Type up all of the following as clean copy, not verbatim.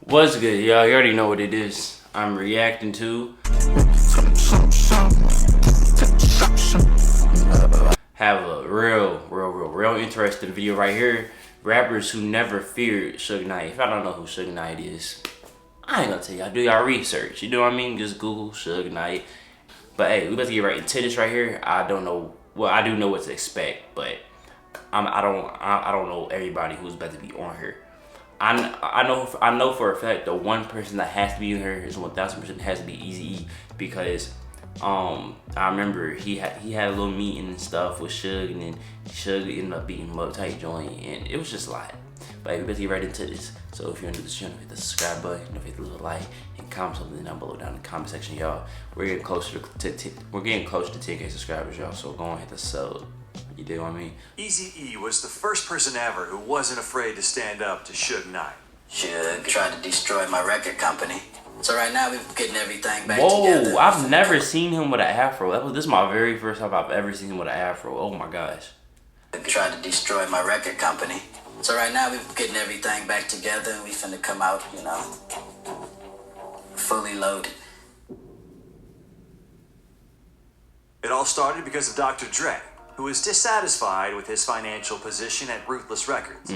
What's good, y'all? You already know what it is. I'm reacting to have a real interesting video right here. Rappers who never feared Suge Knight. If I don't know who Suge Knight is, I ain't gonna tell y'all. Do y'all research? You know what I mean? Just Google Suge Knight. But hey, we about to get right into this right here. I don't know. Well, I do know what to expect, but I don't know everybody who's about to be on here. I know for a fact the one person that has to be in here is 1000% has to be Eazy-E, because I remember he had a little meeting and stuff with Suge, and then Suge ended up beating him up tight joint, and it was just a lot. But hey, we better get right into this. So if you're new to this channel, hit the subscribe button, hit the little like, and comment something down below down in the comment section, y'all. We're getting closer to 10K subscribers, y'all. So go and hit the sub. You dig what I mean? Eazy-E was the first person ever who wasn't afraid to stand up to Suge Knight. Suge tried to destroy my record company. So right now we're getting everything back together. Whoa, I've never seen him with an afro. This is my very first time I've ever seen him with an afro. Oh my gosh. Suge tried to destroy my record company. So right now we're getting everything back together, and we finna come out, you know, fully loaded. It all started because of Dr. Dre, who was dissatisfied with his financial position at Ruthless Records.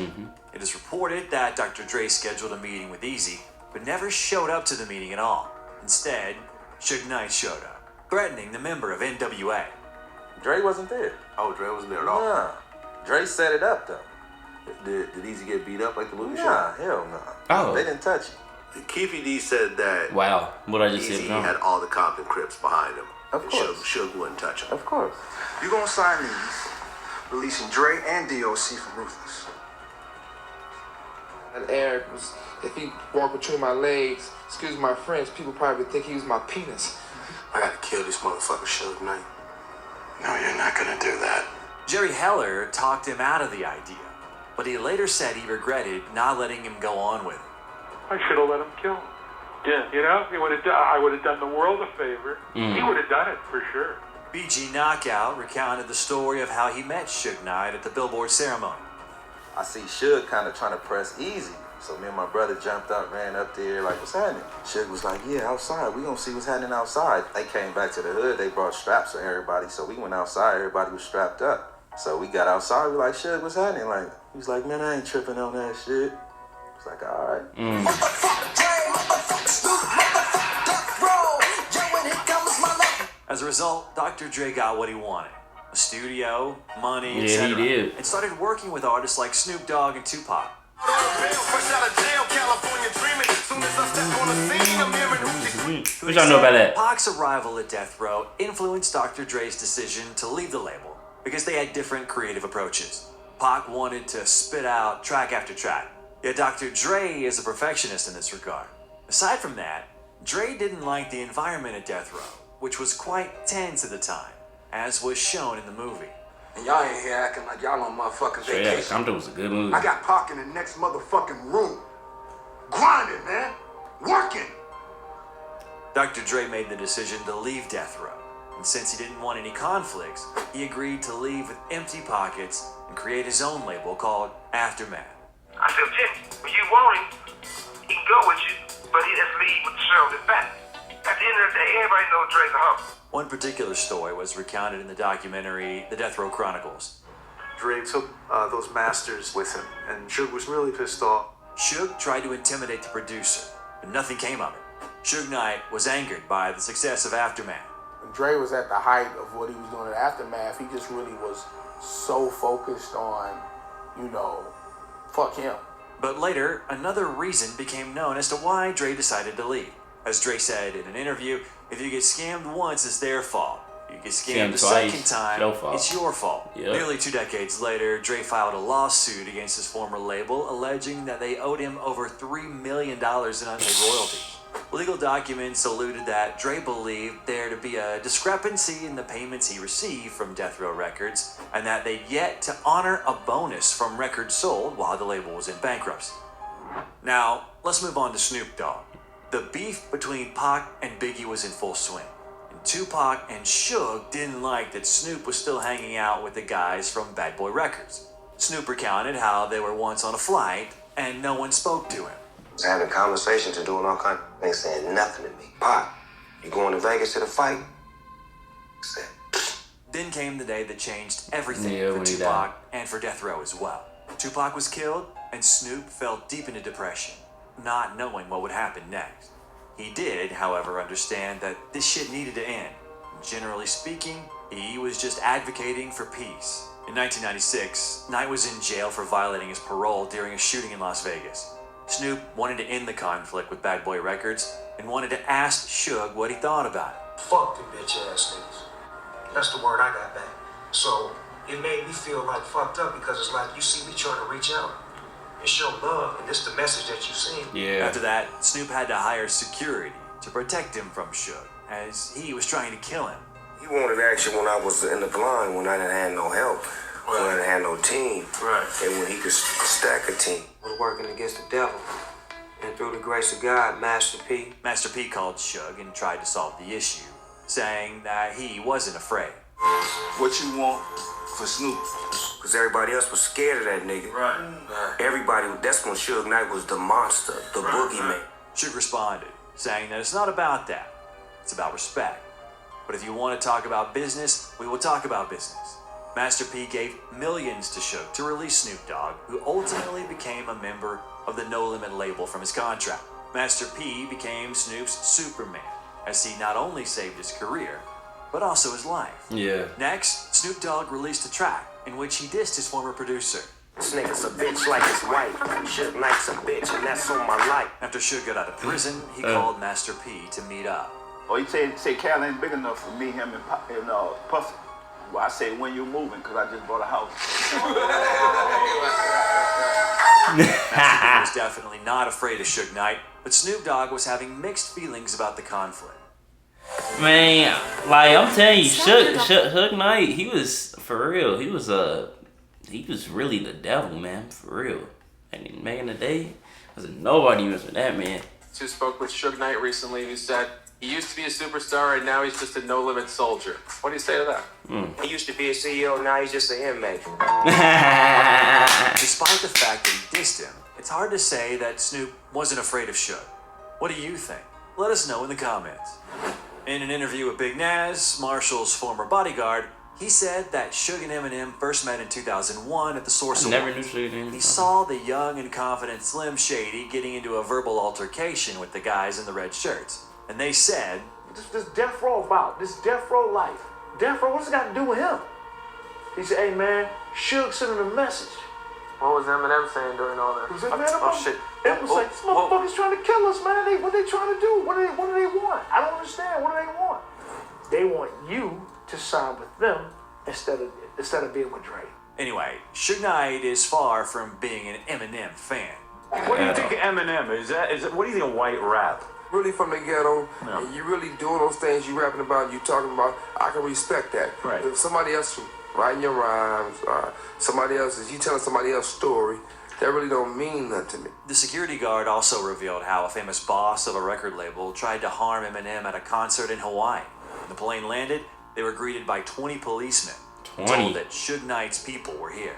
It is reported that Dr. Dre scheduled a meeting with Eazy, but never showed up to the meeting at all. Instead, Suge Knight showed up, threatening the member of NWA. Dre wasn't there. Oh, Dre wasn't there at all? Nah. Dre set it up, though. Did Eazy get beat up like the movie Nah, show? hell no. Oh. They didn't touch him. Keefy D said that Wow, what I just Eazy said. had all the Compton Crips behind him. Of and course. Suge wouldn't touch him. Of course. You gonna sign these, releasing Dre and DOC from Ruthless. And Eric was, if he walked between my legs, excuse my French, people probably think he was my penis. I gotta kill this motherfucker Suge Knight. No, you're not gonna do that. Jerry Heller talked him out of the idea, but he later said he regretted not letting him go on with it. I should have let him kill him. Yeah. You know, I would have done the world a favor. He would have done it for sure. BG Knockout recounted the story of how he met Suge Knight at the Billboard ceremony. I see Suge kind of trying to press Eazy. So me and my brother jumped up, ran up there, like, what's happening? Suge was like, yeah, outside. We gonna see what's happening outside. They came back to the hood. They brought straps for everybody. So we went outside. Everybody was strapped up. So we got outside. We like, Suge, what's happening? Like, he was like, man, I ain't tripping on that shit. I was like, all right. As a result, Dr. Dre got what he wanted. A studio, money, Yeah, etc. he did. And started working with artists like Snoop Dogg and Tupac. What y'all know about that? Pac's arrival at Death Row influenced Dr. Dre's decision to leave the label because they had different creative approaches. Pac wanted to spit out track after track, yet Dr. Dre is a perfectionist in this regard. Aside from that, Dre didn't like the environment at Death Row, which was quite tense at the time, as was shown in the movie. And y'all ain't here acting like y'all on motherfucking Yeah, vacation. Compton was a good movie. I got Pac in the next motherfucking room. Grinding, man. Working. Dr. Dre made the decision to leave Death Row, and since he didn't want any conflicts, he agreed to leave with empty pockets and create his own label called Aftermath. I said, Jimmy, when you want him, he can go with you, but he just leave with the shoulder back. At the end of the day, everybody knows Dre's a humble. One particular story was recounted in the documentary The Death Row Chronicles. Dre took those masters with him, and Suge was really pissed off. Suge tried to intimidate the producer, but nothing came of it. Suge Knight was angered by the success of Aftermath. When Dre was at the height of what he was doing at Aftermath, he just really was so focused on, you know, fuck him. But later, another reason became known as to why Dre decided to leave. As Dre said in an interview, if you get scammed once, it's their fault. If you get scammed the second time, it's your fault. Yep. Nearly 2 decades later, Dre filed a lawsuit against his former label, alleging that they owed him over $3 million in unpaid royalties. Legal documents alluded that Dre believed there to be a discrepancy in the payments he received from Death Row Records, and that they'd yet to honor a bonus from records sold while the label was in bankruptcy. Now, let's move on to Snoop Dogg. The beef between Pac and Biggie was in full swing, and Tupac and Suge didn't like that Snoop was still hanging out with the guys from Bad Boy Records. Snoop recounted how they were once on a flight and no one spoke to him. Was having conversations and doing all kinds of things, saying nothing to me. Pop, you going to Vegas to the fight? I said, Then came the day that changed everything Yeah, for when he Tupac died. and for Death Row as well. Tupac was killed, and Snoop fell deep into depression, not knowing what would happen next. He did, however, understand that this shit needed to end. Generally speaking, he was just advocating for peace. In 1996, Knight was in jail for violating his parole during a shooting in Las Vegas. Snoop wanted to end the conflict with Bad Boy Records and wanted to ask Suge what he thought about it. Fuck them bitch ass niggas. That's the word I got back. So it made me feel like fucked up because it's like you see me trying to reach out and show love, and this is the message that you seen. Yeah. After that, Snoop had to hire security to protect him from Suge, as he was trying to kill him. he wanted action when I was in the blind, when I didn't have no help, when I didn't have no team, and when he could stack a team. Was working against the devil. And through the grace of God, Master P called Suge and tried to solve the issue, saying that he wasn't afraid. What you want for Snoop? Because everybody else was scared of that nigga. Everybody, that's when Suge Knight was the monster, the boogeyman. Suge responded, saying that it's not about that. It's about respect. But if you want to talk about business, we will talk about business. Master P gave millions to Suge to release Snoop Dogg, who ultimately became a member of the No Limit label from his contract. Master P became Snoop's Superman, as he not only saved his career, but also his life. Yeah. Next, Snoop Dogg released a track in which he dissed his former producer. This nigga's a bitch like his wife. Suge Knight's a bitch, and that's on my life. After Suge got out of prison, he called Master P to meet up. Oh, you say Cal ain't big enough for me, him, and Puffy. Well, I say when you moving, because I just bought a house. Master P was definitely not afraid of Suge Knight, but Snoop Dogg was having mixed feelings about the conflict. Man, like I'm telling you, Suge Knight, he was for real. He was really the devil, man, for real. And back in the day, nobody was with that man. Just spoke with Suge Knight recently, who said he used to be a superstar and now he's just a no-limit soldier. What do you say to that? He used to be a CEO, now he's just an inmate. Despite the fact that he dissed him, it's hard to say that Snoop wasn't afraid of Suge. What do you think? Let us know in the comments. In an interview with Big Naz, Marshall's former bodyguard, he said that Suge and Eminem first met in 2001 at the Source Awards. Never knew Suge. He saw the young and confident Slim Shady getting into a verbal altercation with the guys in the red shirts. And they said, This Death Row about, this Death Row life. Death Row, what's it got to do with him? He said, hey man, Suge sent him a message. What was Eminem saying during all that? He said, man, it was like, this motherfucker's trying to kill us, man. What they trying to do? What do they want? I don't understand. What do they want? They want you to sign with them instead of being with Dre. Anyway, Suge Knight is far from being an Eminem fan. What do you think of Eminem? What do you think of white rap? Really from the ghetto, and you really doing those things you rapping about, you talking about, I can respect that. Right. If somebody else writing your rhymes, or somebody else's, you telling somebody else's story, that really don't mean nothing to me. The security guard also revealed how a famous boss of a record label tried to harm Eminem at a concert in Hawaii. When the plane landed, they were greeted by 20 policemen, told that Suge Knight's people were here.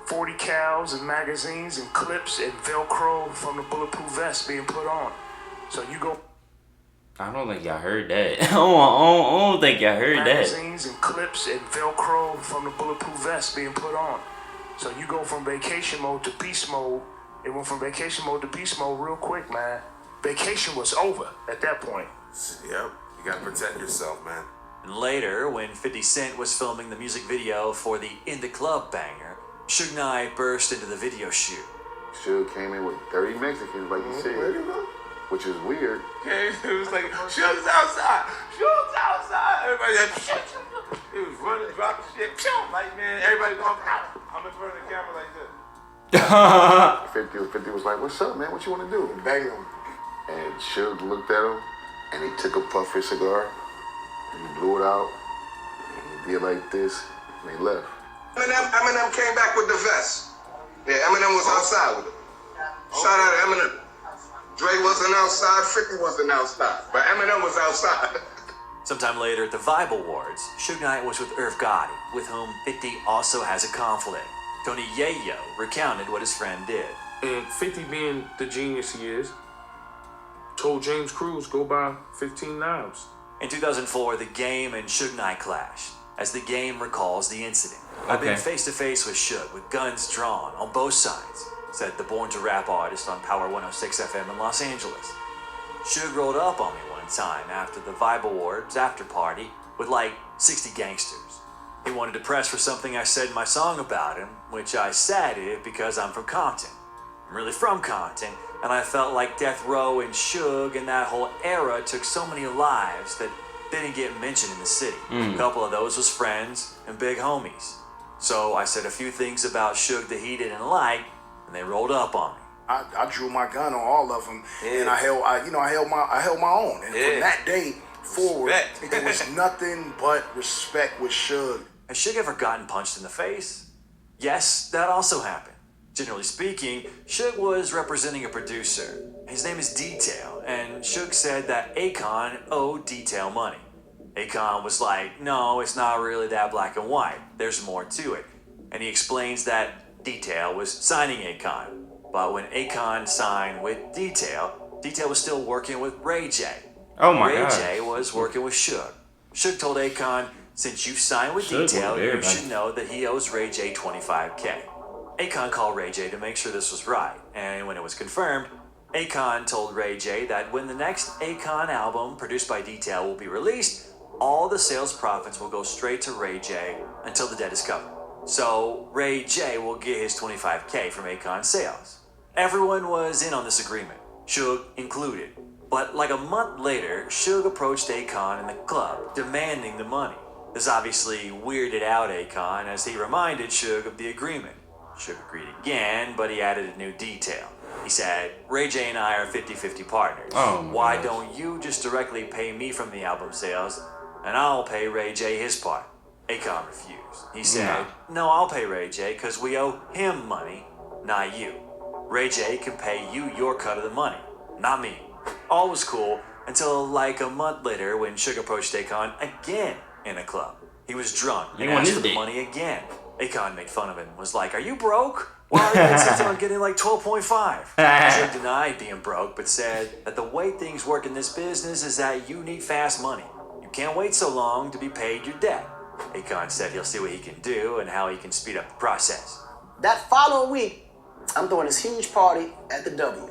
40 cals and magazines and clips and Velcro from the bulletproof vest being put on. So you go. I don't think y'all heard that. I don't think y'all heard that. Magazines and clips and Velcro from the bulletproof vest being put on. So you go from vacation mode to beast mode. It went from vacation mode to beast mode real quick, man. Vacation was over at that point. Yep, you gotta protect yourself, man. And later, when 50 Cent was filming the music video for the In the Club banger, Suge Knight burst into the video shoot. Suge came in with 30 Mexicans, like you said, which is weird. Okay, it was like, Suge's outside. Suge's outside. Everybody like, he was running, dropping shit. Like, man, everybody going, I'm in front of the camera like this. 50 was like, what's up, man? What you want to do? And banged him. And Suge looked at him, and he took a puff of his cigar, and he blew it out, and he did like this, and they left. Eminem came back with the vest. Yeah, Eminem was outside with it. Shout out to Eminem. Dre wasn't outside, 50 wasn't outside, but Eminem was outside. Sometime later at the Vibe Awards, Suge Knight was with Irv Gotti, with whom 50 also has a conflict. Tony Yayo recounted what his friend did. And 50 being the genius he is, told James Cruz go buy 15 knives. In 2004, the Game and Suge Knight clashed, as the Game recalls the incident. I've been face to face with Suge with guns drawn on both sides, said the Born to Rap artist on Power 106 FM in Los Angeles. Suge rolled up on me one time after the Vibe Awards after party with like 60 gangsters. He wanted to press for something I said in my song about him, which I said it because I'm from Compton. I'm really from Compton, and I felt like Death Row and Suge and that whole era took so many lives that didn't get mentioned in the city. A couple of those was friends and big homies. So I said a few things about Suge that he didn't like, and they rolled up on me. I drew my gun on all of them, and I held my own. And from that day forward, it was nothing but respect with Suge. Has Suge ever gotten punched in the face? Yes, that also happened. Generally speaking, Suge was representing a producer. His name is Detail, and Suge said that Akon owed Detail money. Akon was like, no, it's not really that black and white. There's more to it. And he explains that Detail was signing Akon. But when Akon signed with Detail, Detail was still working with Ray J. Oh my Ray God. J was working with Suge. Suge told Akon, since you signed with Detail, you should know that he owes Ray J $25K. Akon called Ray J to make sure this was right, and when it was confirmed, Akon told Ray J that when the next Akon album produced by Detail will be released, all the sales profits will go straight to Ray J until the debt is covered. So Ray J will get his $25K from Akon sales. Everyone was in on this agreement, Suge included. But like a month later, Suge approached Akon in the club, demanding the money. This obviously weirded out Akon as he reminded Suge of the agreement. Suge agreed again, but he added a new detail. He said, Ray J and I are 50-50 partners. Why don't you just directly pay me from the album sales, and I'll pay Ray J his part? Akon refused. He said, no, I'll pay Ray J because we owe him money, not you. Ray J can pay you your cut of the money, not me. All was cool until like a month later when Suge approached Akon again in a club. He was drunk and asked for the money again. Akon made fun of him and was like, are you broke? Why are you insisting on getting like 12.5? Suge denied being broke, but said that the way things work in this business is that you need fast money. You can't wait so long to be paid your debt. Akon said he'll see what he can do and how he can speed up the process. That following week, I'm throwing this huge party at the W.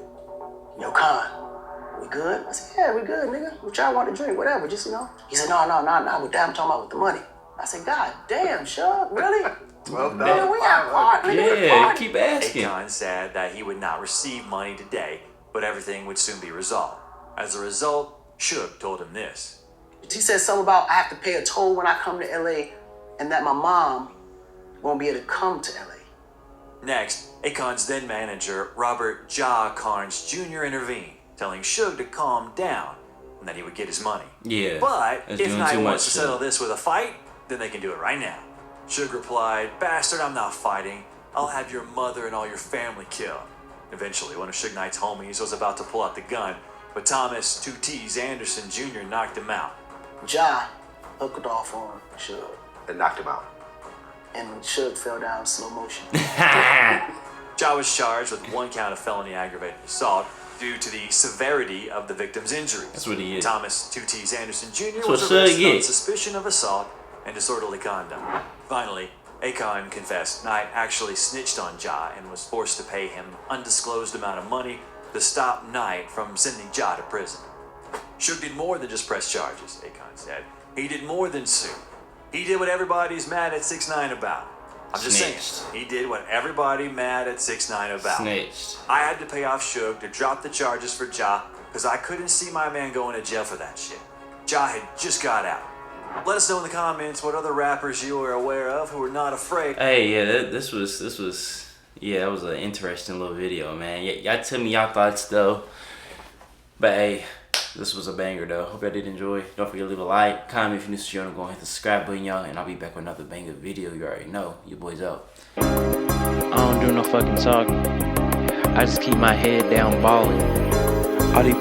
Yo, Con, we good? I said, yeah, we good, nigga. What y'all want to drink? Whatever, just, you know. He said, no, with that, I'm talking about with the money. I said, God damn, Suge, really? Man, we got party. Yeah, keep asking. Akon said that he would not receive money today, but everything would soon be resolved. As a result, Suge told him this. He said something about I have to pay a toll when I come to LA and that my mom won't be able to come to LA. Next, Akon's then manager, Robert Ja Carnes Jr. intervened, telling Suge to calm down and that he would get his money. Yeah. But if Knight wants to shit. settle this with a fight, then they can do it right now. Suge replied, bastard, I'm not fighting. I'll have your mother and all your family killed. Eventually, one of Suge Knight's homies was about to pull out the gun, but Thomas 2 T's Anderson Jr. knocked him out. Ja hooked off on Suge. And knocked him out. And Suge fell down in slow motion. Ja was charged with 1 count of felony aggravated assault due to the severity of the victim's injuries. That's what he is. Thomas 2 T's Anderson Jr. That's was what arrested on Suge is. suspicion of assault and disorderly conduct. Finally, Akon confessed Knight actually snitched on Ja and was forced to pay him undisclosed amount of money to stop Knight from sending Ja to prison. Suge did more than just press charges, Akon said. He did more than sue. He did what everybody's mad at 6ix9ine about. I'm just saying, he did what everybody mad at 6ix9ine about. Snitched. I had to pay off Suge to drop the charges for Ja because I couldn't see my man going to jail for that shit. Ja had just got out. Let us know in the comments what other rappers you are aware of who are not afraid. Hey, yeah, this was that was an interesting little video, man. Y'all tell me y'all thoughts though. But hey, this was a banger though. Hope y'all did enjoy. Don't forget to leave a like, comment if you're new to the channel. Go and hit the subscribe button, y'all, and I'll be back with another banger video. You already know. Your boy's out. I don't do no fucking talking. I just keep my head down balling. All these